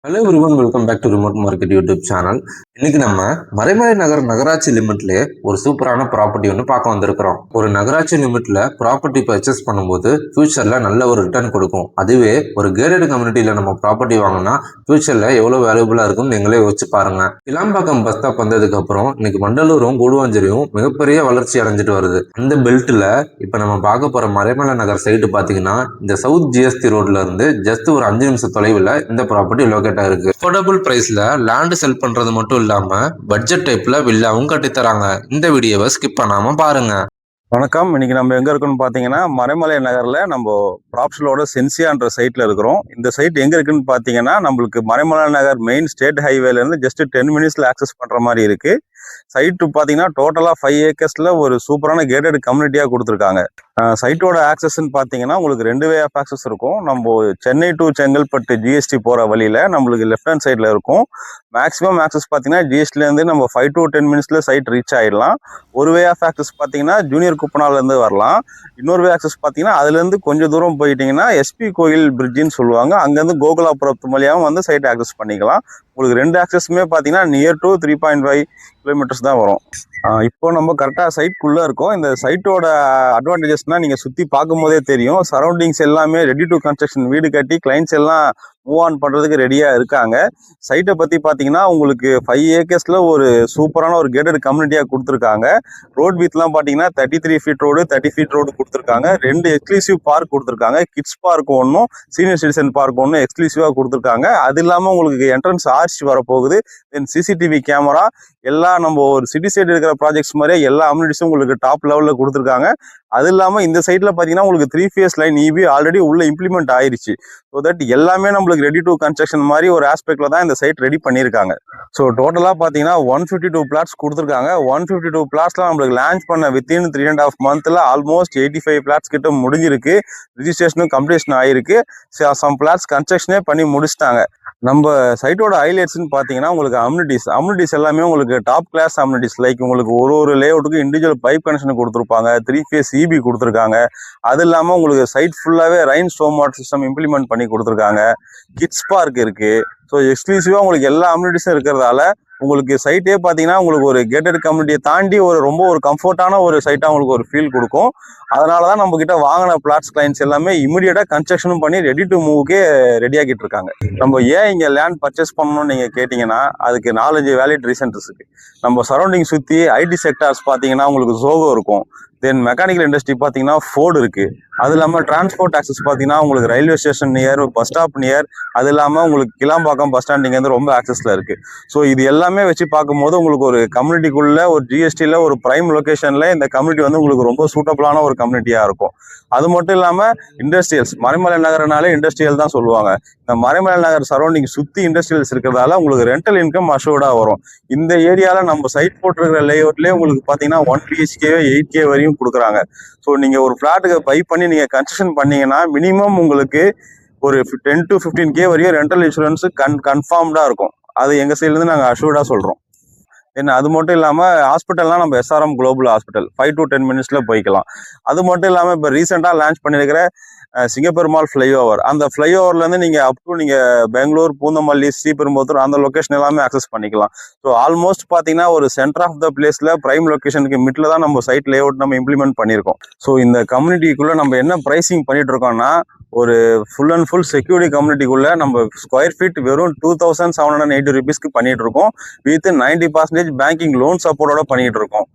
Hello everyone, welcome back to remote market YouTube channel. இன்னைக்கு நம்ம மறைமலை நகர் நகராட்சி லிமிட்லேயே ஒரு சூப்பரான ப்ராப்பர்ட்டி ஒன்று பார்க்க வந்திருக்கிறோம். ஒரு நகராட்சி லிமிட்ல ப்ராப்பர்ட்டி பர்ச்சேஸ் பண்ணும்போது ஃபியூச்சர்ல நல்ல ஒரு ரிட்டர்ன் கொடுக்கும். அதுவே ஒரு கேட்டட் கம்யூனிட்டியில நம்ம ப்ராப்பர்ட்டி வாங்கினா ஃபியூச்சர்ல எவ்வளவு வேல்யூபிளா இருக்கும்னு நீங்களே யோசிச்சு பாருங்க. கிளாம்பாக்கம் பஸ் ஸ்டாப் வந்ததுக்கு அப்புறம் இன்னைக்கு மண்டலூரும் கூடுவாஞ்சேரியும் மிகப்பெரிய வளர்ச்சி அடைஞ்சிட்டு வருது. அந்த பெல்ட்ல இப்ப நம்ம பார்க்க போற மறைமலை நகர் சைடு பாத்தீங்கன்னா இந்த சவுத் ஜிஎஸ்டி ரோட்ல இருந்து ஜஸ்ட் ஒரு 5 நிமிஷம் தொலைவில் இந்த ப்ராப்பர்ட்டி லோகேட் இருக்கு. அஃபோர்டபுள் பிரைஸ்ல லேண்ட் செல் பண்றது மட்டும் இல்லாம பட்ஜெட் டைப்ல வில்லாவும் கட்டி தராங்க. இந்த வீடியோவை ஸ்கிப் பண்ணாம பாருங்க. வணக்கம். இன்னைக்கு நம்ம எங்க இருக்கோம்னு பாத்தீங்கன்னா மறைமலை நகர்ல நம்ம ப்ராப்ஷலோட சென்சியான்ற சைட்ல இருக்கிறோம். இந்த சைட் எங்க இருக்குன்னு பாத்தீங்கன்னா நம்மளுக்கு மறைமலை நகர் மெயின் ஸ்டேட் ஹைவேல இருந்து ஜஸ்ட் 10 மினிட்ஸ்ல ஆக்சஸ் பண்ற மாதிரி இருக்கு. சைட்டு பார்த்தீங்கன்னா டோட்டலாக 5 ஏக்கர்ஸில் ஒரு சூப்பரான கேட்டட் கம்யூனிட்டியாக கொடுத்துருக்காங்க. சைட்டோட ஆக்சஸ்ன்னு பார்த்தீங்கன்னா உங்களுக்கு 2 வே ஆஃப் ஆக்சஸ் இருக்கும். நம்ம சென்னை டு செங்கல்பட்டு ஜிஎஸ்டி போகிற வழியில் நம்மளுக்கு லெஃப்ட் ஹேண்ட் சைடில் இருக்கும். மேக்ஸிமம் ஆக்சஸ் பார்த்தீங்கன்னா ஜிஎஸ்டிலேருந்து நம்ம 5 to 10 மினிட்ஸில் சைட் ரீச் ஆகிடலாம். ஒரு வே ஆஃப் ஆக்சஸ் பார்த்தீங்கன்னா ஜூனியர் குப்பனாலேருந்து வரலாம். இன்னொரு வே ஆக்சஸ் பார்த்தீங்கன்னா அதுலேருந்து கொஞ்சம் தூரம் போயிட்டீங்கன்னா எஸ்பி கோயில் பிரிட்ஜின்னு சொல்லுவாங்க. அங்கேருந்து கோகுலாபுரத்து மூலியாவும் வந்து சைட் ஆக்சஸ் பண்ணிக்கலாம். உங்களுக்கு 2 ஆக்சஸுமே பார்த்தீங்கன்னா நியர் டு 3.5 கிலோமீட்டர்ஸ் தான் வரும். இப்போ நம்ம கரெக்டாக சைட்குள்ளே இருக்கோம். இந்த சைட்டோட அட்வான்டேஜஸ்னால் நீங்கள் சுற்றி பார்க்கும் போதே தெரியும். சரௌண்டிங்ஸ் எல்லாமே ரெடி டு கன்ஸ்ட்ரக்ஷன், வீடு கட்டி கிளைண்ட்ஸ் எல்லாம் மூவ் ஆன் பண்ணுறதுக்கு ரெடியாக இருக்காங்க. சைட்டை பற்றி பார்த்தீங்கன்னா உங்களுக்கு 5 ஏக்கர்ஸில் ஒரு சூப்பரான ஒரு கேட்டட் கம்யூனிட்டியாக கொடுத்துருக்காங்க. ரோட் வித்லாம் பார்த்தீங்கன்னா 33 ஃபீட் ரோடு, 30 ஃபீட் ரோடு கொடுத்துருக்காங்க. 2 எக்ஸ்க்ளூசிவ் பார்க் கொடுத்துருக்காங்க. கிட்ஸ் பார்க் ஒன்றும் சீனியர் சிட்டிசன் பார்க் ஒன்றும் எக்ஸ்க்ளூசிவாக கொடுத்துருக்காங்க. அது இல்லாமல் உங்களுக்கு என்ட்ரன்ஸ் ஆர்ச் வரப்போகுது. தென் சிசிடிவி கேமரா எல்லாம் நம்ம ஒரு சிட்டி சைடு இருக்கிற ப்ராஜெக்ட்ஸ் மாதிரியே எல்லா அம்யூனிட்டிஸும் உங்களுக்கு டாப் லெவலில் கொடுத்துருக்காங்க. அது இல்லாமல் இந்த சைட்டில் பார்த்தீங்கன்னா உங்களுக்கு 3 phase லைன் இபி ஆல்ரெடி உள்ள இம்ப்ளிமெண்ட் ஆயிடுச்சு. ஸோ தட் எல்லாமே நம்மளுக்கு ரெடி டு கன்ஸ்ட்ரக்ஷன் மாதிரி ஒரு ஆஸ்பெக்ட்ல தான் இந்த சைட் ரெடி பண்ணியிருக்காங்க. ஸோ டோட்டலாக பார்த்தீங்கன்னா 152 பிளாட்ஸ் கொடுத்துருக்காங்க. 152 பிளாட்ஸ்லாம் நம்மளுக்கு லான்ச் பண்ண வித்தின் 3.5 months ஆல்மோஸ்ட் 85 பிளாட்ஸ் கிட்ட முடிஞ்சிருக்கு. ரிஜிஸ்ட்ரேஷனும் கம்ப்ளீஷன் ஆயிருக்கு. சம் பிளாட்ஸ் கன்ஸ்ட்ரக்ஷனே பண்ணி முடிச்சிட்டாங்க. நம்ம சைட்டோட ஹைலைட்ஸ்ன்னு பார்த்தீங்கன்னா உங்களுக்கு அம்யூனிட்டிஸ் எல்லாமே உங்களுக்கு டாப் கிளாஸ் அம்யூனிட்டிஸ். லைக் உங்களுக்கு ஒரு லேஅவுட்டுக்கு இண்டிவிஜுவல் பைப் கனெக்ஷன் கொடுத்துருப்பாங்க. 3 phase இபி கொடுத்துருக்காங்க. அது இல்லாமல் உங்களுக்கு சைட் ஃபுல்லாகவே rain storm water system implement பண்ணி கொடுத்துருக்காங்க. கிட்ஸ் பார்க் இருக்கு. ஸோ எக்ஸ்க்ளூசிவாக உங்களுக்கு எல்லா அம்யூனிட்டிஸும் இருக்கிறதால உங்களுக்கு சைட்டே பார்த்தீங்கன்னா உங்களுக்கு ஒரு கேட்டட் கம்யூனிட்டியை தாண்டி ரொம்ப ஒரு கம்ஃபர்டான ஒரு சைட்டாக உங்களுக்கு ஒரு ஃபீல் கொடுக்கும். அதனால தான் நம்ம கிட்ட வாங்கின பிளாட்ஸ் கிளைண்ட்ஸ் எல்லாமே இமிடியேட்டாக கன்ஸ்ட்ரக்ஷனும் பண்ணி ரெடி டு மூவ்க்கே ரெடி ஆகிட்டு இருக்காங்க. நம்ம ஏன் இங்கே லேண்ட் பர்ச்சேஸ் பண்ணணும்னு நீங்கள் கேட்டிங்கன்னா அதுக்கு 4-5 வேலிட் ரீசன்ஸ் இருக்கு. நம்ம சரௌண்டிங் சுற்றி ஐடி செக்டார்ஸ் பார்த்தீங்கன்னா உங்களுக்கு ஜோகோ இருக்கும். தென் மெக்கானிக்கல் இண்டஸ்ட்ரி பார்த்தீங்கன்னா ஃபோர்டு இருக்கு. அது இல்லாமல் டிரான்ஸ்போர்ட் ஆக்சஸ் பார்த்தீங்கன்னா உங்களுக்கு railway station near, bus stop near, அது இல்லாமல் உங்களுக்கு கிளாம்பாக்கம் பஸ் ஸ்டாண்டிங் வந்து ரொம்ப ஆக்சஸில் இருக்கு. ஸோ இது எல்லாமே வச்சு பார்க்கும்போது உங்களுக்கு ஒரு கம்யூனிட்டிக்குள்ள ஒரு ஜிஎஸ்டியில் ஒரு பிரைம் லொக்கேஷனில் இந்த கம்யூனிட்டி வந்து உங்களுக்கு ரொம்ப சூட்டபிளான ஒரு கம்யூனிட்டியாக இருக்கும். அது மட்டும் இல்லாமல் இண்டஸ்ட்ரியல்ஸ், மறைமலை நகர்னாலே இண்டஸ்ட்ரியல் தான் சொல்லுவாங்க. இந்த மறைமலை நகர் சரௌண்டிங் சுற்றி இண்டஸ்ட்ரியல்ஸ் இருக்கிறதால உங்களுக்கு ரெண்டல் இன்கம் அஷூர்டாக வரும். இந்த ஏரியாவில் நம்ம சைட் போட்டிருக்கிற லேஅவுட்லேயே உங்களுக்கு பார்த்தீங்கன்னா 1 BHK 8K வரையும் கொடுக்குறாங்க. ஸோ நீங்கள் ஒரு ஃப்ளாட்டுக்கு பை பண்ணி நீங்கள் கன்ஸ்ட்ரக்ஷன் பண்ணீங்கன்னா மினிமம் உங்களுக்கு ஒரு 10 to 15K வரையும் ரெண்டல் இன்சூரன்ஸ் கன்ஃபார்ம்டாக இருக்கும். அது எங்கள் சைட்லேருந்து நாங்கள் அஷூர்டாக சொல்கிறோம். ஏன்னா அது மட்டும் இல்லாமல் ஹாஸ்பிட்டல்லாம் நம்ம SRM குளோபல் ஹாஸ்பிட்டல் 5 to 10 மினிட்ஸில் போய்க்கலாம். அது மட்டும் இல்லாமல் இப்போ ரீசெண்டாக லான்ச் பண்ணியிருக்கிற சிங்கப்பெருமாள் ஃப்ளைஓவர், அந்த ஃப்ளைஓவர்லேருந்து நீங்கள் அப் டு நீங்கள் பெங்களூர், பூந்தமல்லி, ஸ்ரீபெரும்புத்தூர் அந்த லொக்கேஷன் எல்லாமே ஆக்சஸ் பண்ணிக்கலாம். ஸோ ஆல்மோஸ்ட் பார்த்தீங்கன்னா ஒரு சென்டர் ஆஃப் த பிளேஸில் பிரைம் லொக்கேஷனுக்கு மிட்ல தான் நம்ம சைட் லேஅவுட் நம்ம இம்ப்ளிமெண்ட் பண்ணியிருக்கோம். ஸோ இந்த கம்யூனிட்டிக்குள்ளே நம்ம என்ன ப்ரைஸிங் பண்ணிட்டு இருக்கோம்னா ஒரு ஃபுல் அண்ட் ஃபுல் செக்யூரிட்டி கம்யூனிட்டிக்குள்ள நம்ம ஸ்கொயர் ஃபீட் வெறும் 2780 rupeesக்கு பண்ணிட்டு இருக்கோம். வித் 90% பேங்கிங் லோன் சப்போர்ட்டோட பண்ணிட்டு இருக்கோம்.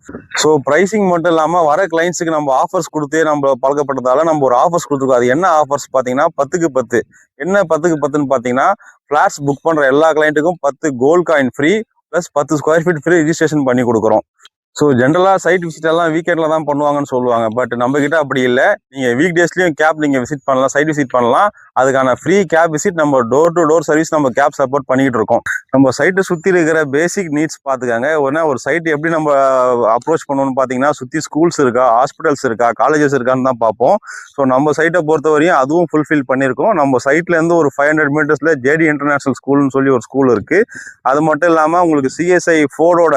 ஸோ ப்ரைசிங் மட்டும் இல்லாமல் வர கிளைண்ட்ஸுக்கு நம்ம ஆஃபர்ஸ் கொடுத்தே நம்ம பழக்கப்பட்டதால நம்ம ஒரு ஆஃபர்ஸ் கொடுத்துருக்கோம். அது என்ன ஆஃபர்ஸ் பார்த்தீங்கன்னா 10க்கு 10. என்ன 10க்கு 10ன்னு பார்த்தீங்கன்னா ஃபிளாட்ஸ் புக் பண்ணுற எல்லா கிளைண்ட்டுக்கும் 10 gold coin free plus 10 square feet free registration பண்ணி கொடுக்குறோம். ஸோ ஜென்ரலாக சைட் விசிட் எல்லாம் வீக்கெண்டில் தான் பண்ணுவாங்கன்னு சொல்லுவாங்க. பட் நம்ம கிட்ட அப்படி இல்லை. நீங்கள் வீக் டேஸ்லையும் கேப் நீங்கள் விசிட் பண்ணலாம், சைட் விசிட் பண்ணலாம். அதுக்கான ஃப்ரீ கேப் விசிட் நம்ம டோர் டு டோர் சர்வீஸ் நம்ம கேப் சப்போர்ட் பண்ணிக்கிட்டு இருக்கோம். நம்ம சைட்டை சுற்றி இருக்கிற பேசிக் நீட்ஸ் பார்த்துக்காங்க. ஒரு சைட் எப்படி நம்ம அப்ரோச் பண்ணணும்னு பார்த்தீங்கன்னா சுற்றி ஸ்கூல்ஸ் இருக்கா, ஹாஸ்பிட்டல்ஸ் இருக்கா, காலேஜஸ் இருக்கான்னு தான் பார்ப்போம். ஸோ நம்ம சைட்டை பொறுத்த வரையும் அதுவும் ஃபுல்ஃபில் பண்ணியிருக்கோம். நம்ம சைட்லேருந்து ஒரு 500 மீட்டர்ஸில் ஜேடி இன்டர்நேஷனல் ஸ்கூல்னு சொல்லி ஒரு ஸ்கூல் இருக்குது. அது மட்டும் இல்லாமல் உங்களுக்கு CSI 4ஓட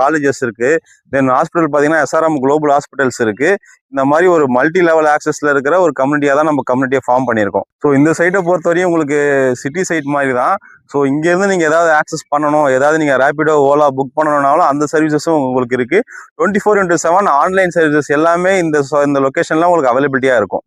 காலேஜஸ் இருக்குது. தென் ஹாஸ்பிட்டல் பார்த்தீங்கன்னா SRM குளோபல் ஹாஸ்பிட்டல்ஸ் இருக்கு. இந்த மாதிரி ஒரு மல்டி லெவல் ஆக்சஸ்ல இருக்கிற ஒரு கம்யூனிட்டியாக தான் நம்ம கம்யூனிட்டியை ஃபார்ம் பண்ணியிருக்கோம். ஸோ இந்த சைட்டை பொறுத்தவரையும் உங்களுக்கு சிட்டி சைட் மாதிரி தான். ஸோ இங்கேருந்து நீங்கள் ஏதாவது ஆக்சஸ் பண்ணணும், ஏதாவது நீங்கள் ரேபிடோ ஓலா புக் பண்ணணும்னாலும் அந்த சர்வீசஸும் உங்களுக்கு இருக்கு. 24/7 ஆன்லைன் சர்வீசஸ் எல்லாமே இந்த லொக்கேஷன்ல உங்களுக்கு அவைலபிலிட்டியாக இருக்கும்.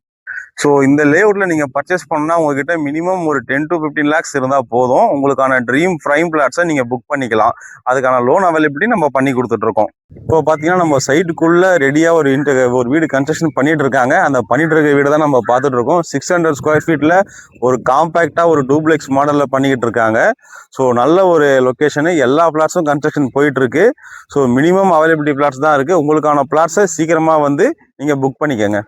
ஸோ இந்த லேஅவுட்ல நீங்க பர்ச்சேஸ் பண்ணா உங்ககிட்ட மினிமம் ஒரு 10 to 15 லேக்ஸ் இருந்தா போதும், உங்களுக்கான ட்ரீம் பிரைம் பிளாட்ஸை நீங்க புக் பண்ணிக்கலாம். அதுக்கான லோன் அவைலபிலிட்டி நம்ம பண்ணி கொடுத்துட்டு இருக்கோம். இப்போ பாத்தீங்கன்னா நம்ம சைட்டுக்குள்ள ரெடியா ஒரு வீடு கன்ஸ்ட்ரக்ஷன் பண்ணிட்டு இருக்காங்க. அந்த பண்ணிட்டு இருக்க வீடு தான் நம்ம பார்த்துட்டு இருக்கோம். 600 ஸ்கொயர் ஃபீட்ல ஒரு காம்பேக்டா ஒரு டூப்ளெக்ஸ் மாடல்ல பண்ணிக்கிட்டு இருக்காங்க. ஸோ நல்ல ஒரு லொக்கேஷனு, எல்லா பிளாட்ஸும் கன்ஸ்ட்ரக்ஷன் போயிட்டு இருக்கு. ஸோ மினிமம் அவைலபிலிட்டி பிளாட்ஸ் தான் இருக்கு. உங்களுக்கான பிளாட்ஸை சீக்கிரமா வந்து நீங்க புக் பண்ணிக்கோங்க.